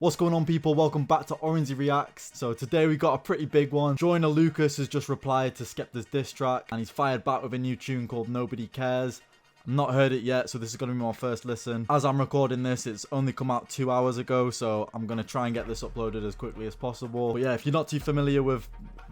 What's going on, people? Welcome back to ORANZY Reacts. So today we got a pretty big one. Joyner Lucas has just replied to Skepta's diss track and he's fired back with a new tune called Nobody Cares. I've not heard it yet, so this is going to be my first listen. As I'm recording this, it's only come out 2 hours ago, so I'm going to try and get this uploaded as quickly as possible. But yeah, if you're not too familiar with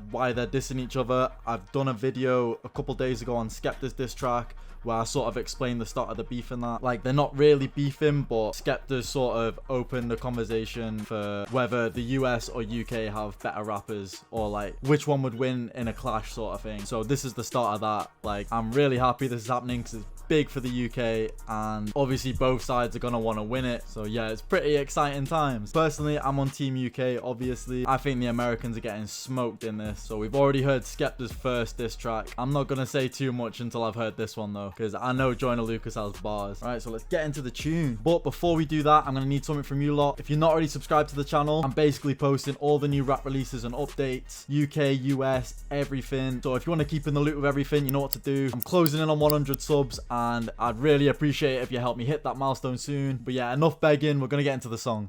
why they're dissing each other, I've done a video a couple days ago on Skepta's diss track where I sort of explained the start of the beef and that. Like, they're not really beefing, but Skepta's sort of opened the conversation for whether the US or UK have better rappers, or like which one would win in a clash sort of thing. So this is the start of that. Like, I'm really happy this is happening because it's big for the UK and obviously both sides are gonna want to win it. So yeah, it's pretty exciting times. Personally, I'm on Team UK. Obviously, I think the Americans are getting smoked in this. So we've already heard Skepta's first diss track. I'm not gonna say too much until I've heard this one though, because I know Joyner Lucas has bars. All right, so let's get into the tune. But before we do that, I'm gonna need something from you lot. If you're not already subscribed to the channel, I'm basically posting all the new rap releases and updates, UK, US, everything. So if you want to keep in the loop with everything, you know what to do. I'm closing in on 100 subs and I'd really appreciate it if you help me hit that milestone soon. But yeah, enough begging, we're gonna get into the song.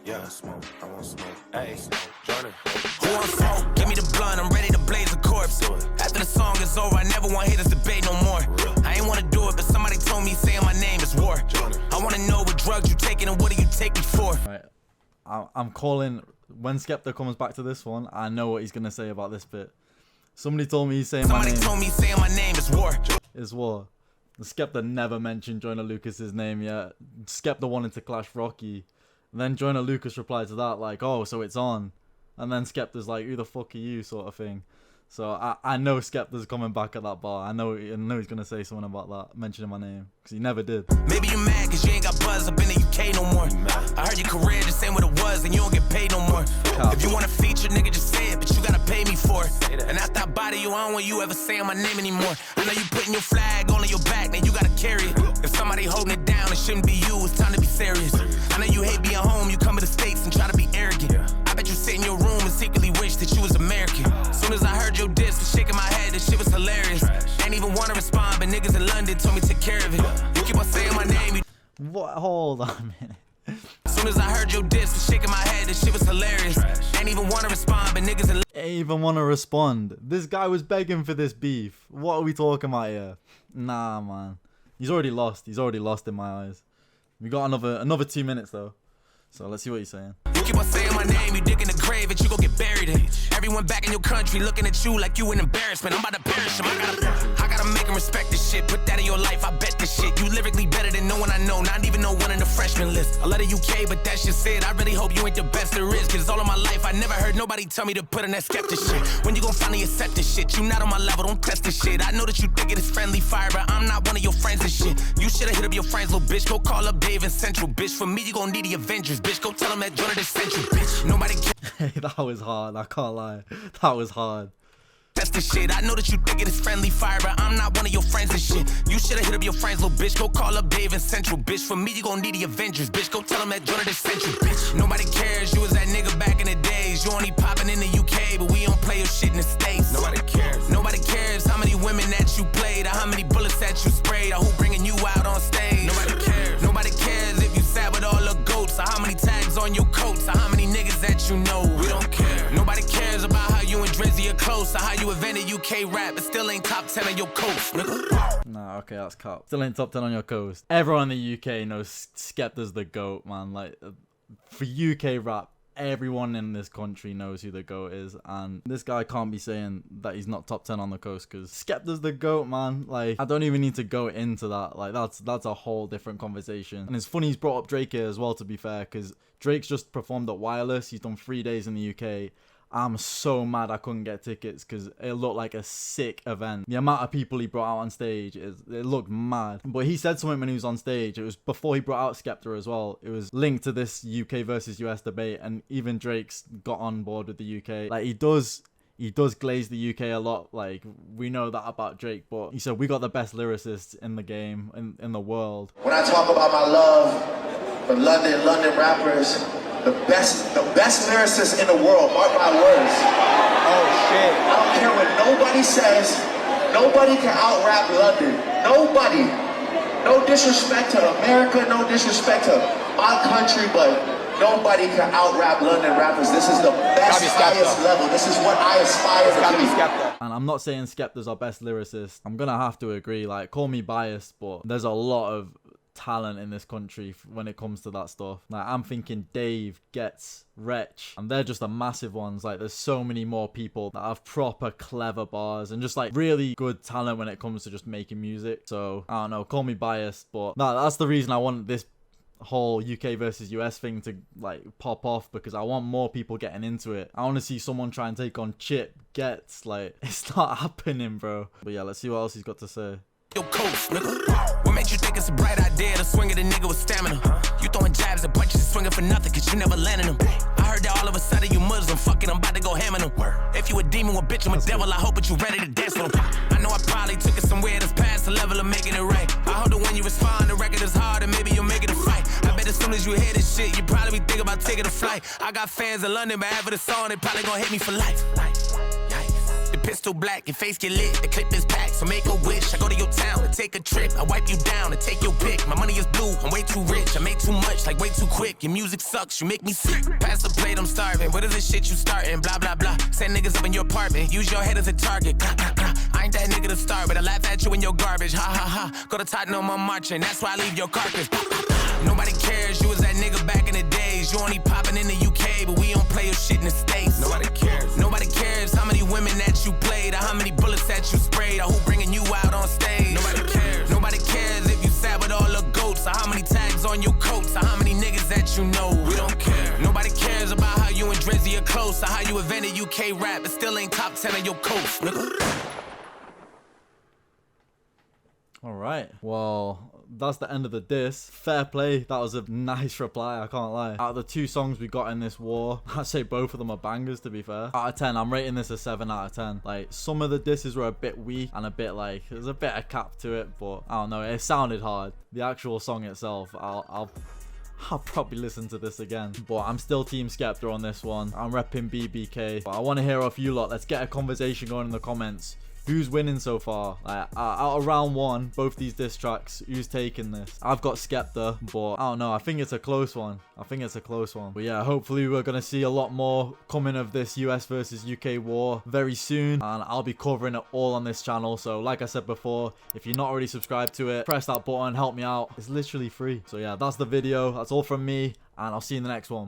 Yeah, smoke, I want smoke. Hey, Joyner. Who want smoke? Give me the blunt, I'm ready to blaze a corpse. After the song is over, I never want to hear this debate no more. I ain't want to do it, but somebody told me saying my name is war. I want to know what drugs you taking and what do you take me for? Right, I'm calling, when Skepta comes back to this one, I know what he's going to say about this bit. Somebody told me he's saying my name. Somebody told me saying my name is war. Is war. Skepta never mentioned Joyner Lucas's name yet. Skepta wanted to clash Rocky. And then Joyner Lucas replied to that like, oh, so it's on. And then Skepta's like, who the fuck are you, sort of thing. So I know Skepta's coming back at that bar. I know he's going to say something about that, mentioning my name. Because he never did. Maybe you mad because you ain't got buzz up in the UK no more. I heard your career the same what it was and you don't get paid no more. If you want to feature, nigga, just say it, but you got to pay me for it. And after I body you, I don't want you ever saying my name anymore. I know you putting your flag on your back, now you got to carry it. If somebody holding it down, it shouldn't be you, it's time to be serious. I know you hate being home, you come to the States and try to be arrogant. I bet you sit in your room and secretly wish that you was American. Soon as I heard your diss, was shaking my head, this shit was hilarious. Ain't even want to respond, but niggas in London told me to take care of it. You keep on saying my name. What? Hold on a minute. Soon as I heard your diss, was shaking my head, this shit was hilarious. Ain't even want to respond, but niggas in Ain't even want to respond. This guy was begging for this beef. What are we talking about here? Nah, man. He's already lost. He's already lost in my eyes. We got another 2 minutes though. So let's see what he's saying. You keep on saying my name, you dig in the grave and you gon' get buried in. Everyone back in your country looking at you like you an embarrassment. I'm about to perish him. I gotta make him respect this shit. Put that in your life, I bet this shit. You lyrically better than no one I know, not even no one in the freshman list. I love the UK, but that's just it. I really hope you ain't the best there is, cause all of my life I never heard nobody tell me to put in that Skepta shit. When you gon' finally accept this shit? You not on my level, don't test this shit. I know that you think it is friendly fire, but I'm not one of your friends and shit. You should've hit up your friends, little bitch. Go call up Dave and Central, bitch. For me, you gon' need the Avengers, bitch. Go tell them that Joyner just sent you, bitch. Nobody cares. Hey, that was hard. I can't lie. That was hard. That's the shit. I know that you think it is friendly fire, but I'm not one of your friends and shit. You should've hit up your friends, little bitch. Go call up Dave and Central, bitch. For me, you gon' need the Avengers, bitch. Go tell them that Joyner just sent you, bitch. Nobody cares. You was that nigga back in the days. You only popping in the UK, but we don't play your shit in the States. Nobody cares. Nobody cares how many women that you played, or how many bullets that you sprayed, or who bringing you out on stage. Nobody cares. Nobody cares if you sat with all the goats, or how many tags on your coats, or how many niggas that you know. We don't care. Nobody cares about how you and Drizzy are close, or how you invented UK rap, but still ain't top 10 on your coast, nigga. Nah, okay, that's cap. Still ain't top 10 on your coast. Everyone in the UK knows Skepta's the GOAT, man. Like, for UK rap, everyone in this country knows who the GOAT is, and this guy can't be saying that he's not top 10 on the coast, because Skepta's the GOAT, man. Like, I don't even need to go into that. Like, that's a whole different conversation. And it's funny he's brought up Drake here as well, to be fair, because Drake's just performed at Wireless. He's done 3 days in the UK. I'm so mad I couldn't get tickets because it looked like a sick event. The amount of people he brought out on stage, it looked mad. But he said something when he was on stage. It was before he brought out Skepta as well. It was linked to this UK versus US debate, and even Drake's got on board with the UK. Like, he does glaze the UK a lot. Like, we know that about Drake, but he said we got the best lyricists in the game, in the world. When I talk about my love for London rappers, the best lyricists in the world, mark my words. Oh shit. I don't care what nobody says. Nobody can out-rap London. Nobody. No disrespect to America, no disrespect to my country, but nobody can out-rap London rappers. This is the best, highest level. This is what I aspire to be. And I'm not saying Skepta's our best lyricist. I'm gonna have to agree. Like, call me biased, but there's a lot of talent in this country when it comes to that stuff. Like, I'm thinking Dave, Gets, Wretch, and they're just the massive ones. Like, there's so many more people that have proper clever bars and just like really good talent when it comes to just making music. So I don't know, call me biased, but no, that's the reason I want this whole UK versus US thing to like pop off, because I want more people getting into it. I want to see someone try and take on Chip, Gets. Like, it's not happening, bro. But yeah, let's see what else he's got to say. Your coach, nigga. What made you think it's a bright idea to swing at a nigga with stamina? You throwing jabs and punches and swinging for nothing, cause you never landed them. I heard that all of a sudden you Muslim, fucking, I'm about to go ham in them. If you a demon, well, bitch, I'm a devil, I hope that you ready to dance with them. I know I probably took it somewhere that's past the level of making it right. I hope that when you respond, the record is hard and maybe you'll make it a fight. I bet as soon as you hear this shit, you probably be thinking about taking a flight. I got fans in London, but after the song, they probably gonna hit me for life. The pistol black, your face get lit, the clip is packed, so make a wish. I go to your town and take a trip, I wipe you down and take your pick. My money is blue, I'm way too rich, I make too much, like way too quick. Your music sucks, you make me sick. Pass the plate, I'm starving, what is this shit you starting? Blah, blah, blah, send niggas up in your apartment, use your head as a target. Blah, blah, blah. I ain't that nigga to start, but I laugh at you in your garbage. Ha, ha, ha, go to Tottenham, I'm marching, that's why I leave your carcass. Blah, blah, blah. Nobody cares, you was that nigga back in the days. You only popping in the UK, but we don't play your shit in the States. Nobody cares. Nobody cares how many women that you played, or how many bullets that you sprayed, or who bringing you out on stage. Nobody cares. Nobody cares if you sat with all the goats, or how many tags on your coats, or how many niggas that you know. We don't care. Nobody cares about how you and Drizzy are close, or how you invented UK rap, but still ain't top 10 on your coast, nigga. All right, well, that's the end of the diss. Fair play, that was a nice reply, I can't lie. Out of the two songs we got in this war, I'd say both of them are bangers, to be fair. Out of 10, I'm rating this a 7 out of 10. Like, some of the disses were a bit weak and a bit like, there's a bit of cap to it, but I don't know, it sounded hard. The actual song itself, I'll probably listen to this again, but I'm still Team Skepta on this one. I'm repping BBK, but I want to hear off you lot. Let's get a conversation going in the comments. Who's winning so far? Like, out of round one, both these diss tracks, who's taking this? I've got Skepta, but I don't know. I think it's a close one. But yeah, hopefully we're going to see a lot more coming of this US versus UK war very soon. And I'll be covering it all on this channel. So like I said before, if you're not already subscribed to it, press that button, help me out. It's literally free. So yeah, that's the video. That's all from me. And I'll see you in the next one.